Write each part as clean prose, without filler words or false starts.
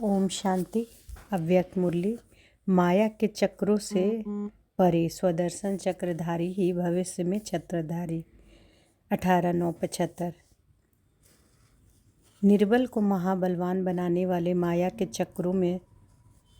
ओम शांति। अव्यक्त मुरली। माया के चक्रों से परे स्वदर्शन चक्रधारी ही भविष्य में छत्रधारी। 18/9/75। निर्बल को महाबलवान बनाने वाले, माया के चक्रों में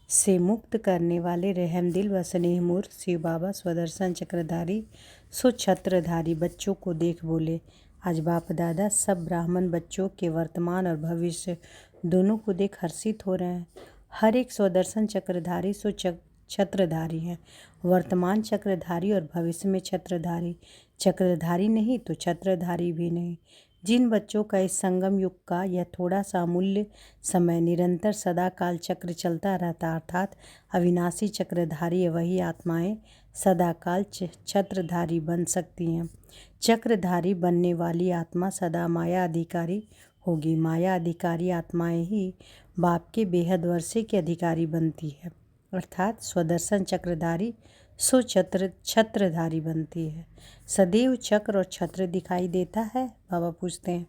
से मुक्त करने वाले, रहमदिल व स्नेहमूर्त शिव बाबा स्वदर्शन चक्रधारी सो छत्रधारी बच्चों को देख बोले। आज बाप दादा सब ब्राह्मण बच्चों के वर्तमान और भविष्य दोनों को देख हर्षित हो रहे हैं। हर एक स्वदर्शन चक्रधारी सो छत्रधारी है। वर्तमान चक्रधारी और भविष्य में छत्रधारी। चक्रधारी नहीं तो छत्रधारी भी नहीं। जिन बच्चों का इस संगम युग का यह थोड़ा सा अमूल्य समय निरंतर सदा काल चक्र चलता रहता, अर्थात अविनाशी चक्रधारी, वही आत्माएं सदा काल छत्रधारी बन सकती हैं। चक्रधारी बनने वाली आत्मा सदा माया अधिकारी होगी। माया अधिकारी आत्माएं ही बाप के बेहद वर्षे के अधिकारी बनती है, अर्थात स्वदर्शन चक्रधारी सो छत्रधारी बनती है। सदैव चक्र और छत्र दिखाई देता है। बाबा पूछते हैं,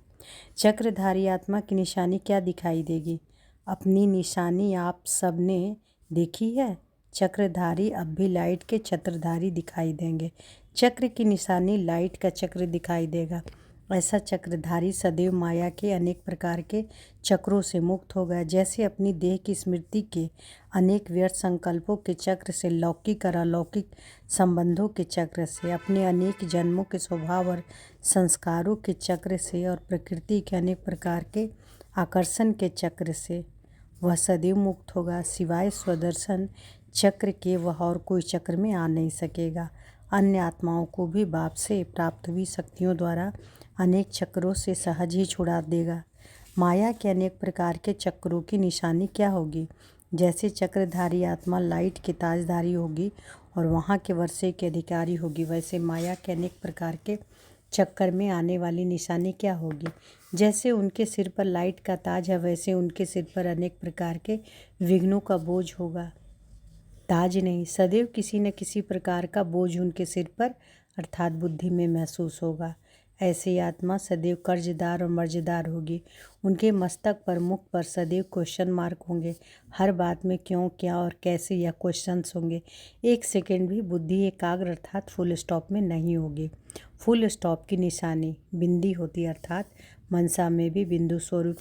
चक्रधारी आत्मा की निशानी क्या दिखाई देगी? अपनी निशानी आप सब ने देखी है। चक्रधारी अब भी लाइट के छत्रधारी दिखाई देंगे। चक्र की निशानी लाइट का चक्र दिखाई देगा। ऐसा चक्रधारी सदैव माया के अनेक प्रकार के चक्रों से मुक्त होगा। जैसे अपनी देह की स्मृति के अनेक व्यर्थ संकल्पों के चक्र से, लौकिक और अलौकिक संबंधों के चक्र से, अपने अनेक जन्मों के स्वभाव और संस्कारों के चक्र से और प्रकृति के अनेक प्रकार के आकर्षण के चक्र से वह सदैव मुक्त होगा। सिवाय स्वदर्शन चक्र के वह और कोई चक्र में आ नहीं सकेगा। अन्य आत्माओं को भी बाप से प्राप्त हुई शक्तियों द्वारा अनेक चक्रों से सहज ही छुड़ा देगा। माया के अनेक प्रकार के चक्रों की निशानी क्या होगी? जैसे चक्रधारी आत्मा लाइट के ताजधारी होगी और वहाँ के वर्षे के अधिकारी होगी, वैसे माया के अनेक प्रकार के चक्कर में आने वाली निशानी क्या होगी? जैसे उनके सिर पर लाइट का ताज है, वैसे उनके सिर पर अनेक प्रकार के विघ्नों का बोझ होगा। ताज नहीं, सदैव किसी न किसी प्रकार का बोझ उनके सिर पर अर्थात बुद्धि में महसूस होगा। ऐसी आत्मा सदैव कर्जदार और मर्जदार होगी। उनके मस्तक पर, मुख पर सदैव क्वेश्चन मार्क होंगे। हर बात में क्यों, क्या और कैसे यह क्वेश्चंस होंगे। एक सेकंड भी बुद्धि एकाग्र अर्थात फुल स्टॉप में नहीं होगी। फुल स्टॉप की निशानी बिंदी होती, अर्थात मनसा में भी बिंदु स्वरूप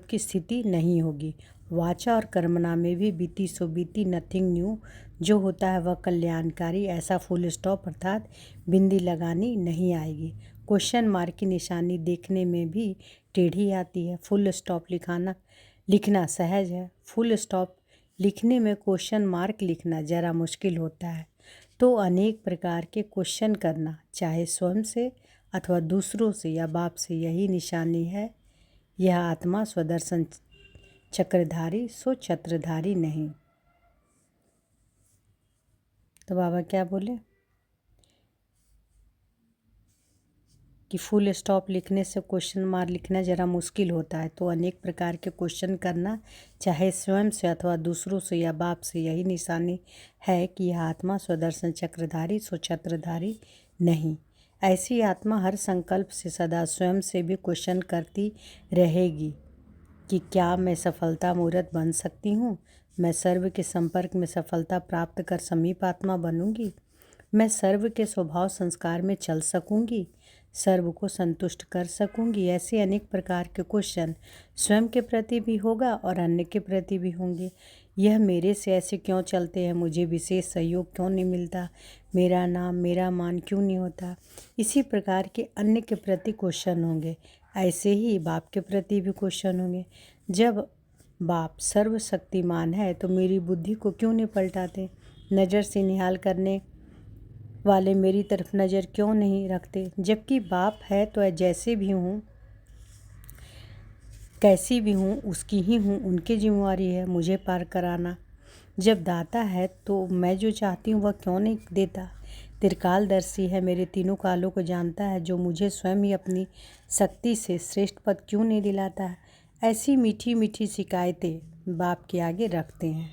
की स्थिति नहीं होगी। वाचा और कर्मना में भी बीती सो बीती, नथिंग न्यू जो होता है वह कल्याणकारी। ऐसा फुल स्टॉप अर्थात बिंदी लगानी नहीं आएगी। क्वेश्चन मार्क की निशानी देखने में भी टेढ़ी आती है। फुल स्टॉप लिखना सहज है। फुल स्टॉप लिखने में क्वेश्चन मार्क लिखना जरा मुश्किल होता है। तो अनेक प्रकार के क्वेश्चन करना, चाहे स्वयं से अथवा दूसरों से या बाप से, यही निशानी है। यह आत्मा स्वदर्शन चक्रधारी सो छत्रधारी नहीं। तो बाबा क्या बोले कि फुल स्टॉप लिखने से क्वेश्चन मार्क लिखना जरा मुश्किल होता है। तो अनेक प्रकार के क्वेश्चन करना, चाहे स्वयं से अथवा दूसरों से या बाप से, यही निशानी है कि यह आत्मा स्वदर्शन चक्रधारी सो छत्रधारी नहीं। ऐसी आत्मा हर संकल्प से सदा स्वयं से भी क्वेश्चन करती रहेगी कि क्या मैं सफलता मूर्त बन सकती हूँ? मैं सर्व के संपर्क में सफलता प्राप्त कर समीप आत्मा बनूंगी? मैं सर्व के स्वभाव संस्कार में चल सकूंगी? सर्व को संतुष्ट कर सकूंगी? ऐसे अनेक प्रकार के क्वेश्चन स्वयं के प्रति भी होगा और अन्य के प्रति भी होंगे। यह मेरे से ऐसे क्यों चलते हैं? मुझे विशेष सहयोग क्यों नहीं मिलता? मेरा नाम, मेरा मान क्यों नहीं होता? इसी प्रकार के अन्य के प्रति क्वेश्चन होंगे। ऐसे ही बाप के प्रति भी क्वेश्चन होंगे। जब बाप सर्वशक्तिमान है तो मेरी बुद्धि को क्यों नहीं पलटाते? नज़र से निहाल करने वाले मेरी तरफ नज़र क्यों नहीं रखते? जबकि बाप है तो जैसे भी हूँ, कैसी भी हूँ, उसकी ही हूँ। उनकी जिम्मेवारी है मुझे पार कराना। जब दाता है तो मैं जो चाहती हूँ वह क्यों नहीं देता? त्रिकालदर्शी है, मेरे तीनों कालों को जानता है, जो मुझे स्वयं ही अपनी शक्ति से श्रेष्ठ पद क्यों नहीं दिलाता है? ऐसी मीठी मीठी शिकायतें बाप के आगे रखते हैं।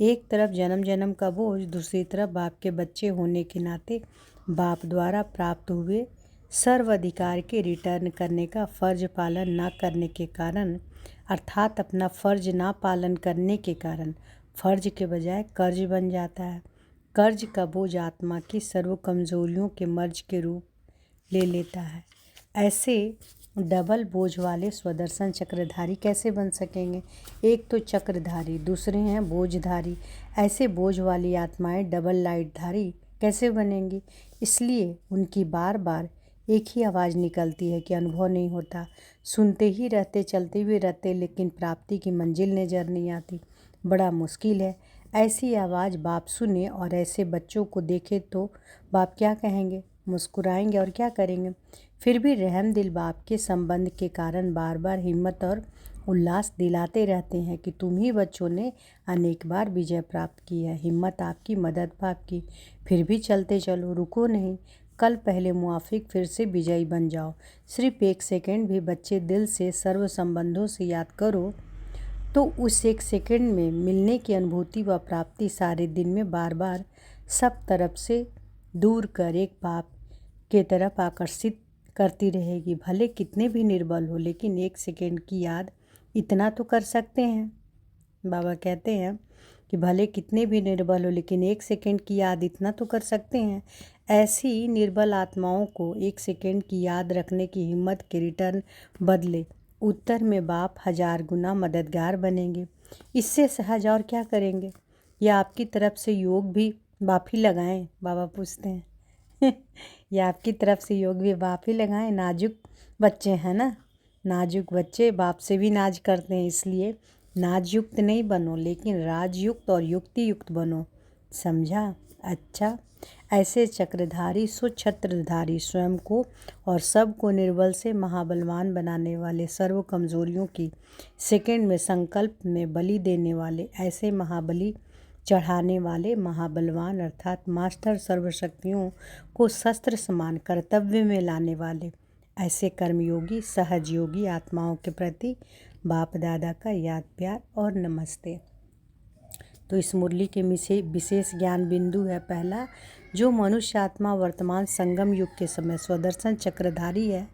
एक तरफ जन्म जन्म का बोझ, दूसरी तरफ बाप के बच्चे होने के नाते बाप द्वारा प्राप्त हुए सर्वाधिकार के रिटर्न करने का फर्ज पालन न करने के कारण, अर्थात अपना फर्ज ना पालन करने के कारण फर्ज के बजाय कर्ज बन जाता है। कर्ज का बोझ आत्मा की सर्व कमजोरियों के मर्ज के रूप ले लेता है। ऐसे डबल बोझ वाले स्वदर्शन चक्रधारी कैसे बन सकेंगे? एक तो चक्रधारी, दूसरे हैं बोझधारी। ऐसे बोझ वाली आत्माएं डबल लाइटधारी कैसे बनेंगी? इसलिए उनकी बार बार एक ही आवाज़ निकलती है कि अनुभव नहीं होता। सुनते ही रहते, चलते भी रहते, लेकिन प्राप्ति की मंजिल नज़र नहीं आती। बड़ा मुश्किल है। ऐसी आवाज़ बाप सुने और ऐसे बच्चों को देखे तो बाप क्या कहेंगे? मुस्कुराएंगे और क्या करेंगे? फिर भी रहमदिल बाप के संबंध के कारण बार बार हिम्मत और उल्लास दिलाते रहते हैं कि तुम ही बच्चों ने अनेक बार विजय प्राप्त की है। हिम्मत आपकी, मदद बाप की। फिर भी चलते चलो, रुको नहीं। कल पहले मुआफिक फिर से विजयी बन जाओ। सिर्फ 1 सेकंड भी बच्चे दिल से सर्व संबंधों से याद करो तो उस 1 सेकंड में मिलने की अनुभूति व प्राप्ति सारे दिन में बार बार सब तरफ से दूर कर एक बाप के तरफ आकर्षित करती रहेगी। भले कितने भी निर्बल हो, लेकिन 1 सेकंड की याद इतना तो कर सकते हैं। बाबा कहते हैं कि भले कितने भी निर्बल हो, लेकिन 1 सेकंड की याद इतना तो कर सकते हैं। ऐसी निर्बल आत्माओं को 1 सेकंड की याद रखने की हिम्मत के रिटर्न बदले उत्तर में बाप 1000 गुना मददगार बनेंगे। इससे सहज और क्या करेंगे? या आपकी तरफ से योग भी बाप ही लगाएं? बाबा पूछते हैं या आपकी तरफ से योग भी बाप ही लगाएं? नाजुक बच्चे हैं ना, नाजुक बच्चे बाप से भी नाज करते हैं। इसलिए नाजयुक्त नहीं बनो, लेकिन राजयुक्त और युक्ति युक्त बनो। समझा? अच्छा, ऐसे चक्रधारी सुछत्रधारी स्वयं को और सब को निर्बल से महाबलवान बनाने वाले, सर्व कमजोरियों की सेकंड में संकल्प में बलि देने वाले, ऐसे महाबली चढ़ाने वाले महाबलवान अर्थात मास्टर सर्वशक्तियों को शस्त्र समान कर्तव्य में लाने वाले, ऐसे कर्मयोगी सहजयोगी आत्माओं के प्रति बाप दादा का याद, प्यार और नमस्ते। तो इस मुरली के विशेष ज्ञान बिंदु है पहला, जो मनुष्य आत्मा वर्तमान संगम युग के समय स्वदर्शन चक्रधारी है,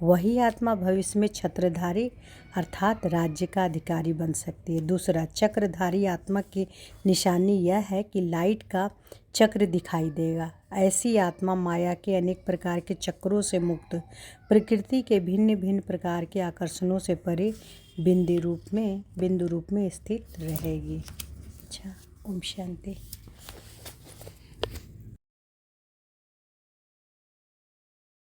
वही आत्मा भविष्य में छत्रधारी अर्थात राज्य का अधिकारी बन सकती है। दूसरा, चक्रधारी आत्मा की निशानी यह है कि लाइट का चक्र दिखाई देगा। ऐसी आत्मा माया के अनेक प्रकार के चक्रों से मुक्त, प्रकृति के भिन्न भिन्न प्रकार के आकर्षणों से परे बिंदु रूप में स्थित रहेगी। अच्छा, ओम शांति।